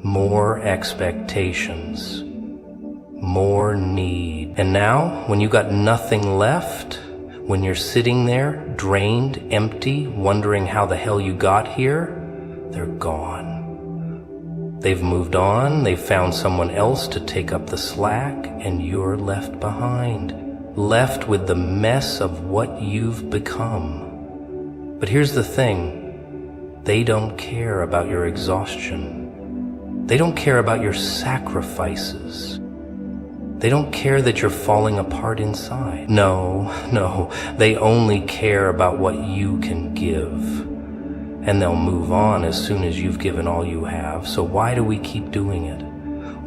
more expectations, more need. And now, when you got nothing left, when you're sitting there, drained, empty, wondering how the hell you got here, they're gone. They've moved on, they've found someone else to take up the slack, and you're left behind, left with the mess of what you've become. But here's the thing, they don't care about your exhaustion. They don't care about your sacrifices. They don't care that you're falling apart inside. No, they only care about what you can give. And they'll move on as soon as you've given all you have. So why do we keep doing it?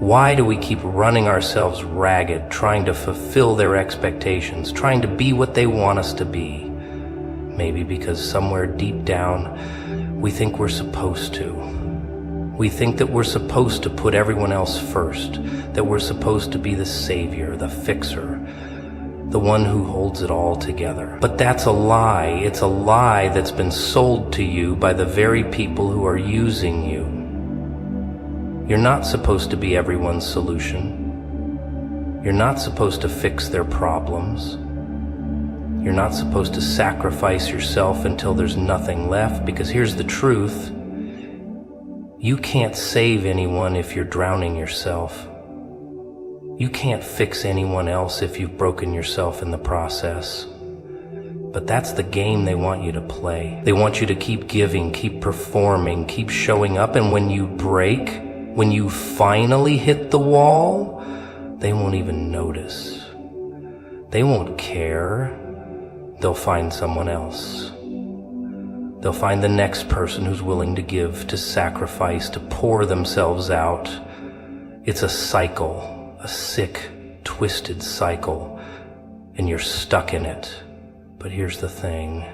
Why do we keep running ourselves ragged, trying to fulfill their expectations, trying to be what they want us to be? Maybe because somewhere deep down, we think we're supposed to. We think that we're supposed to put everyone else first, that we're supposed to be the savior, the fixer, the one who holds it all together. But that's a lie. It's a lie that's been sold to you by the very people who are using you. You're not supposed to be everyone's solution. You're not supposed to fix their problems. You're not supposed to sacrifice yourself until there's nothing left, because here's the truth. You can't save anyone if you're drowning yourself. You can't fix anyone else if you've broken yourself in the process. But that's the game they want you to play. They want you to keep giving, keep performing, keep showing up, and when you break, when you finally hit the wall, they won't even notice. They won't care. They'll find someone else. They'll find the next person who's willing to give, to sacrifice, to pour themselves out. It's a cycle, a sick, twisted cycle, and you're stuck in it. But here's the thing.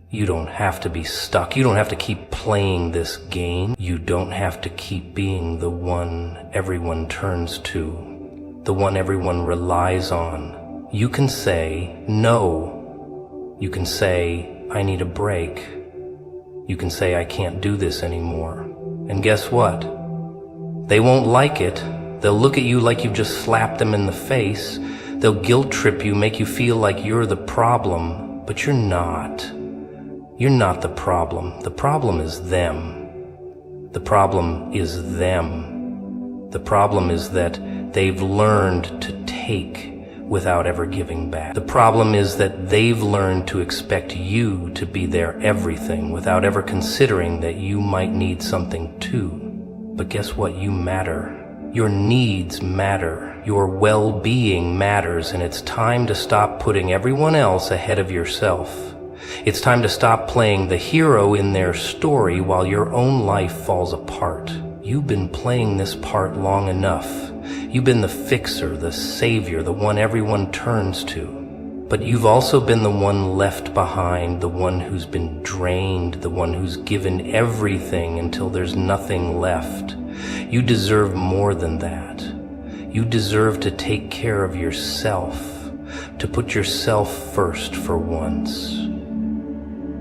You don't have to be stuck. You don't have to keep playing this game. You don't have to keep being the one everyone turns to, the one everyone relies on. You can say no. You can say, I need a break. You can say, I can't do this anymore. And guess what? They won't like it. They'll look at you like you've just slapped them in the face. They'll guilt trip you, make you feel like you're the problem, but you're not. You're not the problem. The problem is them. The problem is them. The problem is that they've learned to take without ever giving back. The problem is that they've learned to expect you to be their everything without ever considering that you might need something too. But guess what? You matter. Your needs matter. Your well-being matters, and it's time to stop putting everyone else ahead of yourself. It's time to stop playing the hero in their story while your own life falls apart. You've been playing this part long enough. You've been the fixer, the savior, the one everyone turns to. But you've also been the one left behind, the one who's been drained, the one who's given everything until there's nothing left. You deserve more than that. You deserve to take care of yourself, to put yourself first for once.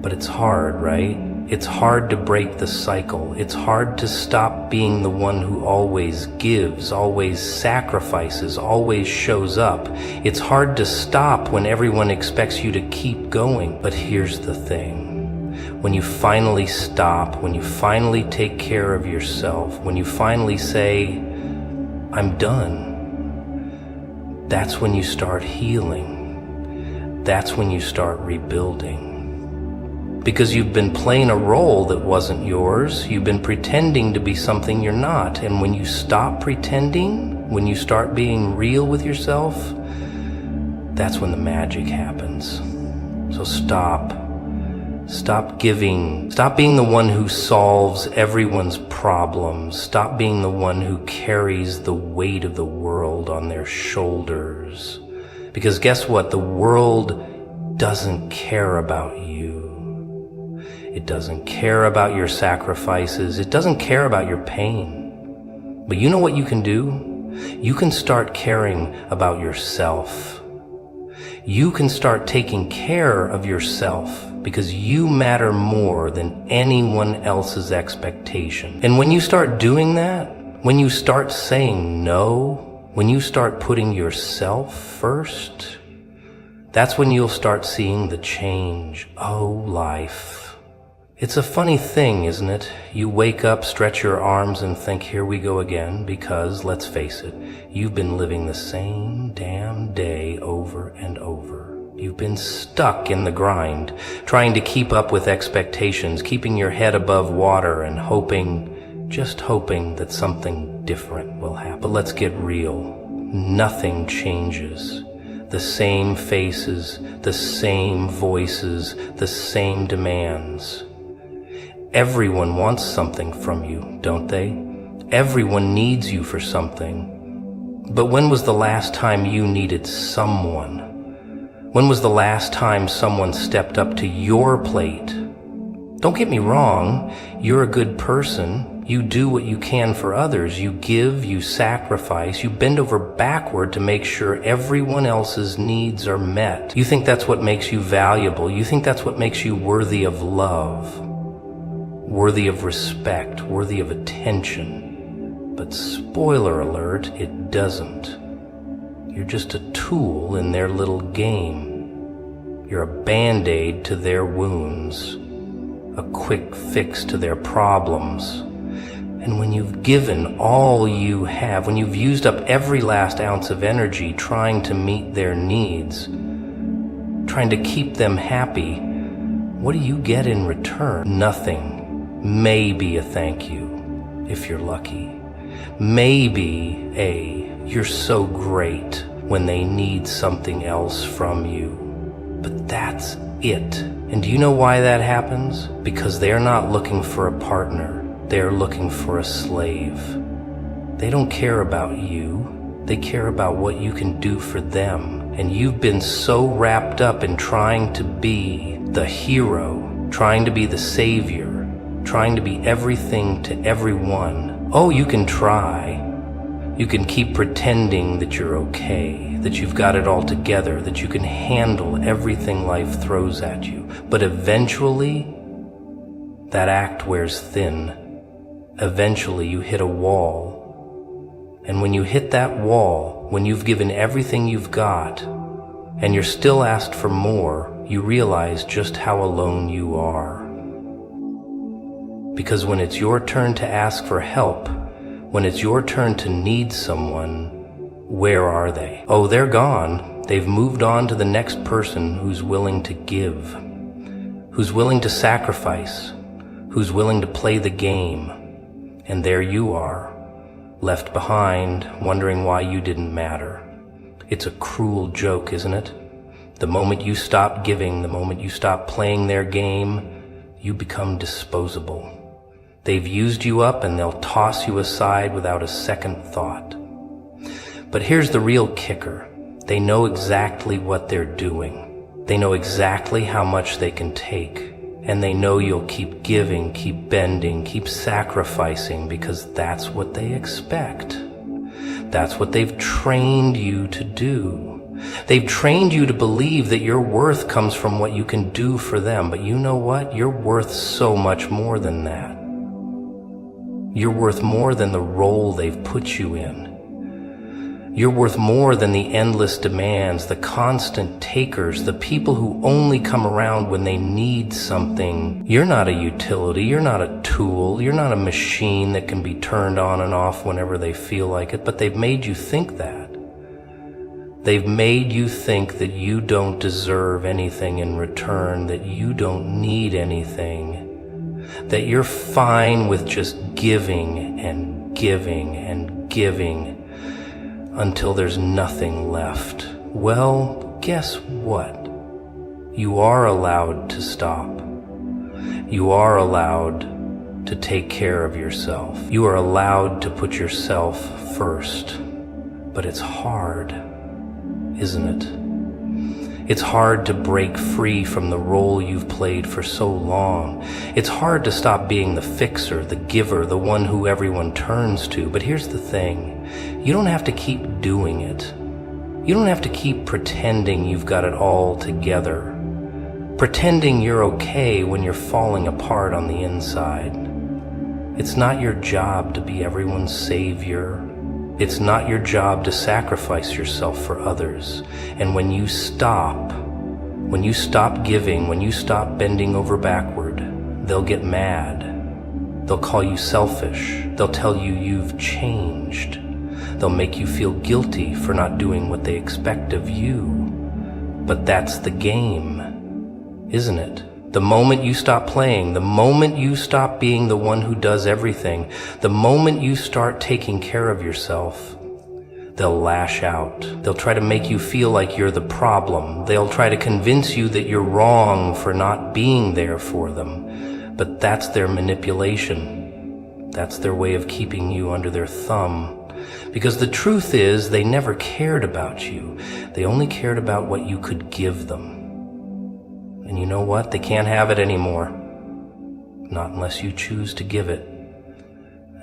But it's hard, right? It's hard to break the cycle. It's hard to stop being the one who always gives, always sacrifices, always shows up. It's hard to stop when everyone expects you to keep going. But here's the thing. When you finally stop, when you finally take care of yourself, when you finally say, I'm done, that's when you start healing. That's when you start rebuilding. Because you've been playing a role that wasn't yours. You've been pretending to be something you're not. And when you stop pretending, when you start being real with yourself, that's when the magic happens. So stop. Stop giving. Stop being the one who solves everyone's problems. Stop being the one who carries the weight of the world on their shoulders. Because guess what? The world doesn't care about you. It doesn't care about your sacrifices. It doesn't care about your pain. But you know what you can do? You can start caring about yourself. You can start taking care of yourself because you matter more than anyone else's expectation. And when you start doing that, when you start saying no, when you start putting yourself first, that's when you'll start seeing the change. Oh, life. It's a funny thing, isn't it? You wake up, stretch your arms, and think, here we go again, because, let's face it, you've been living the same damn day over and over. You've been stuck in the grind, trying to keep up with expectations, keeping your head above water and hoping, just hoping that something different will happen. But let's get real. Nothing changes. The same faces, the same voices, the same demands. Everyone wants something from you, don't they? Everyone needs you for something. But when was the last time you needed someone? When was the last time someone stepped up to your plate? Don't get me wrong, you're a good person. You do what you can for others. You give, you sacrifice, you bend over backward to make sure everyone else's needs are met. You think that's what makes you valuable. You think that's what makes you worthy of love, worthy of respect, worthy of attention. But spoiler alert, it doesn't. You're just a tool in their little game. You're a band-aid to their wounds, a quick fix to their problems. And when you've given all you have, when you've used up every last ounce of energy trying to meet their needs, trying to keep them happy, what do you get in return? Nothing. Maybe a thank you, if you're lucky. Maybe you're so great when they need something else from you. But that's it. And do you know why that happens? Because they're not looking for a partner. They're looking for a slave. They don't care about you. They care about what you can do for them. And you've been so wrapped up in trying to be the hero, trying to be the savior, trying to be everything to everyone. Oh, you can try. You can keep pretending that you're okay, that you've got it all together, that you can handle everything life throws at you. But eventually, that act wears thin. Eventually, you hit a wall. And when you hit that wall, when you've given everything you've got, and you're still asked for more, you realize just how alone you are. Because when it's your turn to ask for help, when it's your turn to need someone, where are they? Oh, they're gone. They've moved on to the next person who's willing to give, who's willing to sacrifice, who's willing to play the game. And there you are, left behind, wondering why you didn't matter. It's a cruel joke, isn't it? The moment you stop giving, the moment you stop playing their game, you become disposable. They've used you up and they'll toss you aside without a second thought. But here's the real kicker. They know exactly what they're doing. They know exactly how much they can take. And they know you'll keep giving, keep bending, keep sacrificing because that's what they expect. That's what they've trained you to do. They've trained you to believe that your worth comes from what you can do for them. But you know what? You're worth so much more than that. You're worth more than the role they've put you in. You're worth more than the endless demands, the constant takers, the people who only come around when they need something. You're not a utility, you're not a tool, you're not a machine that can be turned on and off whenever they feel like it, but they've made you think that. They've made you think that you don't deserve anything in return, that you don't need anything, that you're fine with just giving and giving and giving until there's nothing left. Well, guess what? You are allowed to stop. You are allowed to take care of yourself. You are allowed to put yourself first. But it's hard. isn't it? It's hard to break free from the role you've played for so long. It's hard to stop being the fixer, the giver, the one who everyone turns to. But here's the thing. You don't have to keep doing it. You don't have to keep pretending you've got it all together. Pretending you're okay when you're falling apart on the inside. It's not your job to be everyone's savior. It's not your job to sacrifice yourself for others. And when you stop giving, when you stop bending over backward, they'll get mad. They'll call you selfish. They'll tell you you've changed. They'll make you feel guilty for not doing what they expect of you. But that's the game, isn't it? The moment you stop playing, the moment you stop being the one who does everything, the moment you start taking care of yourself, they'll lash out. They'll try to make you feel like you're the problem. They'll try to convince you that you're wrong for not being there for them. But that's their manipulation. That's their way of keeping you under their thumb. Because the truth is, they never cared about you. They only cared about what you could give them. And you know what? They can't have it anymore. Not unless you choose to give it.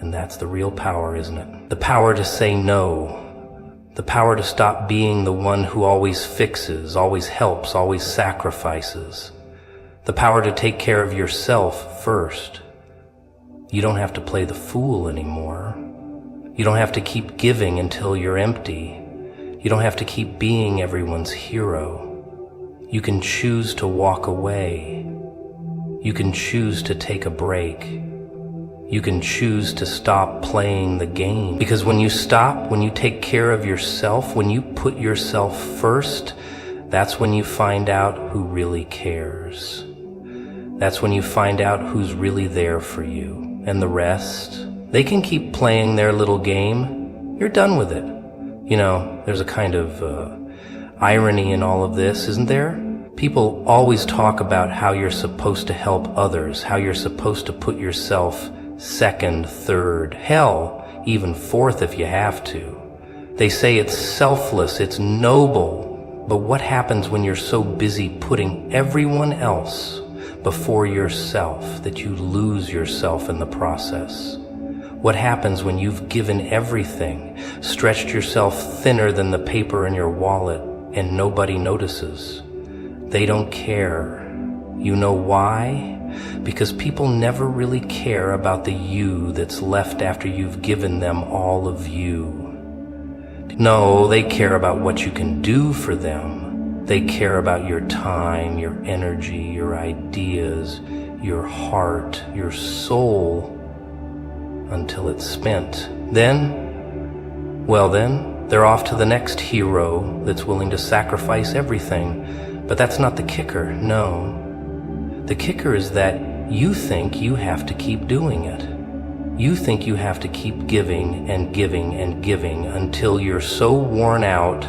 And that's the real power, isn't it? The power to say no. The power to stop being the one who always fixes, always helps, always sacrifices. The power to take care of yourself first. You don't have to play the fool anymore. You don't have to keep giving until you're empty. You don't have to keep being everyone's hero. You can choose to walk away. You can choose to take a break. You can choose to stop playing the game. Because when you stop, when you take care of yourself, when you put yourself first, that's when you find out who really cares. That's when you find out who's really there for you. And the rest, they can keep playing their little game. You're done with it. You know, there's a kind of irony in all of this, isn't there? People always talk about how you're supposed to help others, how you're supposed to put yourself second, third, hell, even fourth if you have to. They say it's selfless, it's noble, but what happens when you're so busy putting everyone else before yourself that you lose yourself in the process? What happens when you've given everything, stretched yourself thinner than the paper in your wallet, and nobody notices? They don't care. You know why? Because people never really care about the you that's left after you've given them all of you. No, they care about what you can do for them. They care about your time, your energy, your ideas, your heart, your soul, until it's spent. Then, they're off to the next hero that's willing to sacrifice everything. But that's not the kicker, no. The kicker is that you think you have to keep doing it. You think you have to keep giving and giving and giving until you're so worn out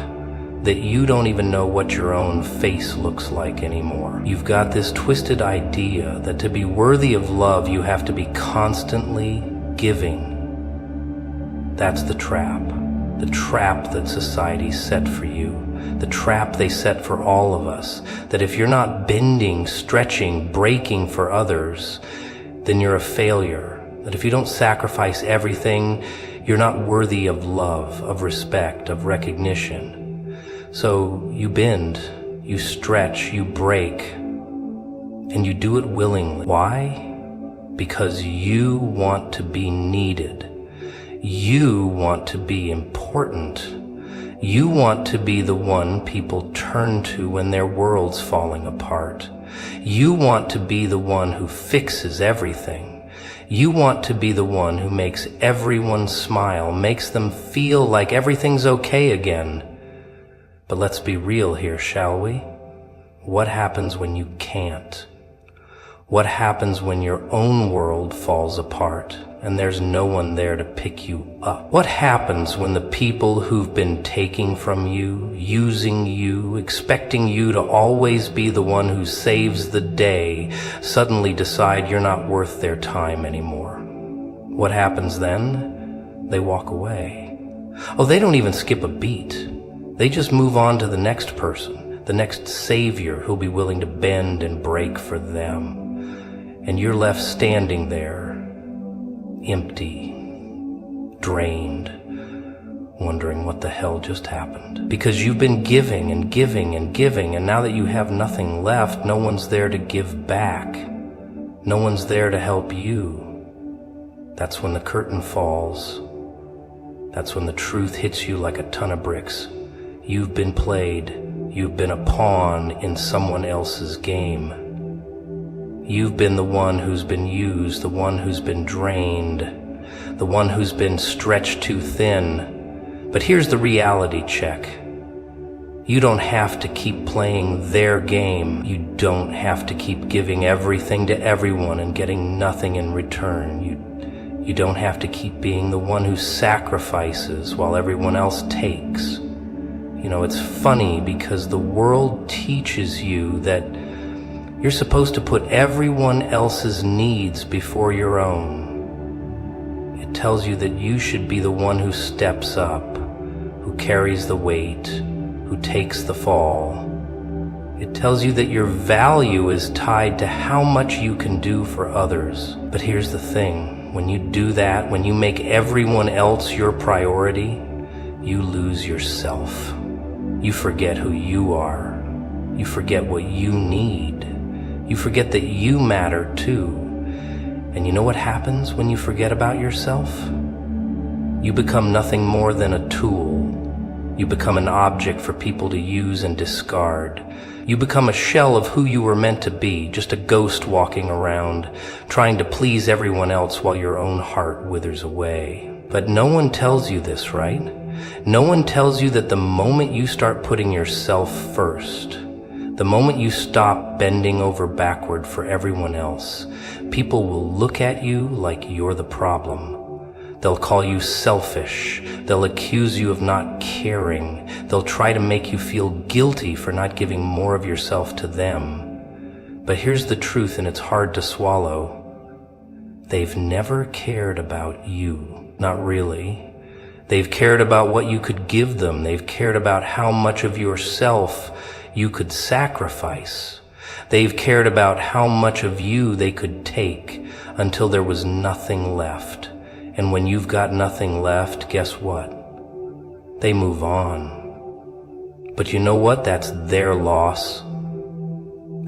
that you don't even know what your own face looks like anymore. You've got this twisted idea that to be worthy of love, you have to be constantly giving. That's the trap that society set for you, the trap they set for all of us, that if you're not bending, stretching, breaking for others, then you're a failure, that if you don't sacrifice everything, you're not worthy of love, of respect, of recognition. So you bend, you stretch, you break, and you do it willingly. Why? Because you want to be needed. You want to be important. You want to be the one people turn to when their world's falling apart. You want to be the one who fixes everything. You want to be the one who makes everyone smile, makes them feel like everything's okay again. But let's be real here, shall we? What happens when you can't? What happens when your own world falls apart and there's no one there to pick you up? What happens when the people who've been taking from you, using you, expecting you to always be the one who saves the day, suddenly decide you're not worth their time anymore? What happens then? They walk away. Oh, they don't even skip a beat. They just move on to the next person, the next savior who'll be willing to bend and break for them. And you're left standing there, empty, drained, wondering what the hell just happened. Because you've been giving and giving and giving, and now that you have nothing left, no one's there to give back. No one's there to help you. That's when the curtain falls. That's when the truth hits you like a ton of bricks. You've been played. You've been a pawn in someone else's game. You've been the one who's been used, the one who's been drained, the one who's been stretched too thin. But here's the reality check. You don't have to keep playing their game. You don't have to keep giving everything to everyone and getting nothing in return. You don't have to keep being the one who sacrifices while everyone else takes. You know, it's funny because the world teaches you that you're supposed to put everyone else's needs before your own. It tells you that you should be the one who steps up, who carries the weight, who takes the fall. It tells you that your value is tied to how much you can do for others. But here's the thing. When you do that, when you make everyone else your priority, you lose yourself. You forget who you are. You forget what you need. You forget that you matter too. And you know what happens when you forget about yourself? You become nothing more than a tool. You become an object for people to use and discard. You become a shell of who you were meant to be, just a ghost walking around, trying to please everyone else while your own heart withers away. But no one tells you this, right? No one tells you that the moment you start putting yourself first, the moment you stop bending over backward for everyone else, people will look at you like you're the problem. They'll call you selfish. They'll accuse you of not caring. They'll try to make you feel guilty for not giving more of yourself to them. But here's the truth, and it's hard to swallow. They've never cared about you. Not really. They've cared about what you could give them. They've cared about how much of yourself you could sacrifice. They've cared about how much of you they could take until there was nothing left. And when you've got nothing left, guess what? They move on. But you know what? That's their loss.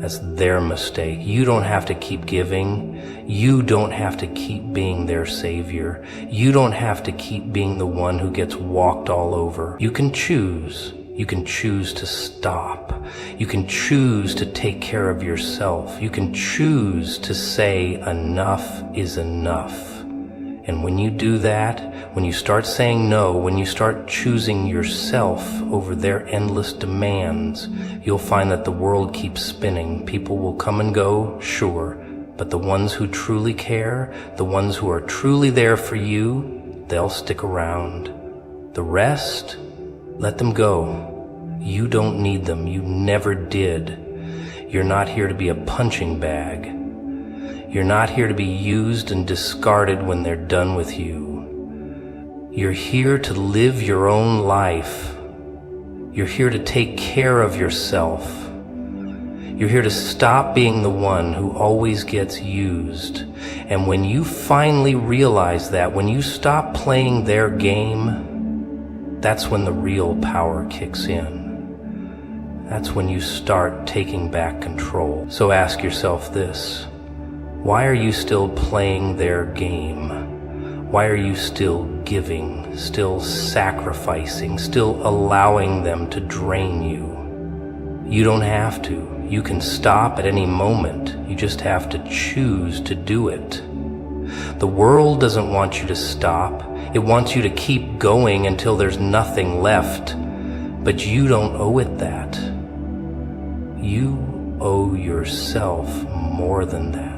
That's their mistake. You don't have to keep giving. You don't have to keep being their savior. You don't have to keep being the one who gets walked all over. You can choose. You can choose to stop. You can choose to take care of yourself. You can choose to say enough is enough. And when you do that, when you start saying no, when you start choosing yourself over their endless demands, you'll find that the world keeps spinning. People will come and go, sure, but the ones who truly care, the ones who are truly there for you, they'll stick around. The rest, let them go. You don't need them. You never did. You're not here to be a punching bag. You're not here to be used and discarded when they're done with you. You're here to live your own life. You're here to take care of yourself. You're here to stop being the one who always gets used. And when you finally realize that, when you stop playing their game, that's when the real power kicks in. That's when you start taking back control. So ask yourself this. Why are you still playing their game? Why are you still giving, still sacrificing, still allowing them to drain you? You don't have to. You can stop at any moment. You just have to choose to do it. The world doesn't want you to stop. It wants you to keep going until there's nothing left. But you don't owe it that. You owe yourself more than that.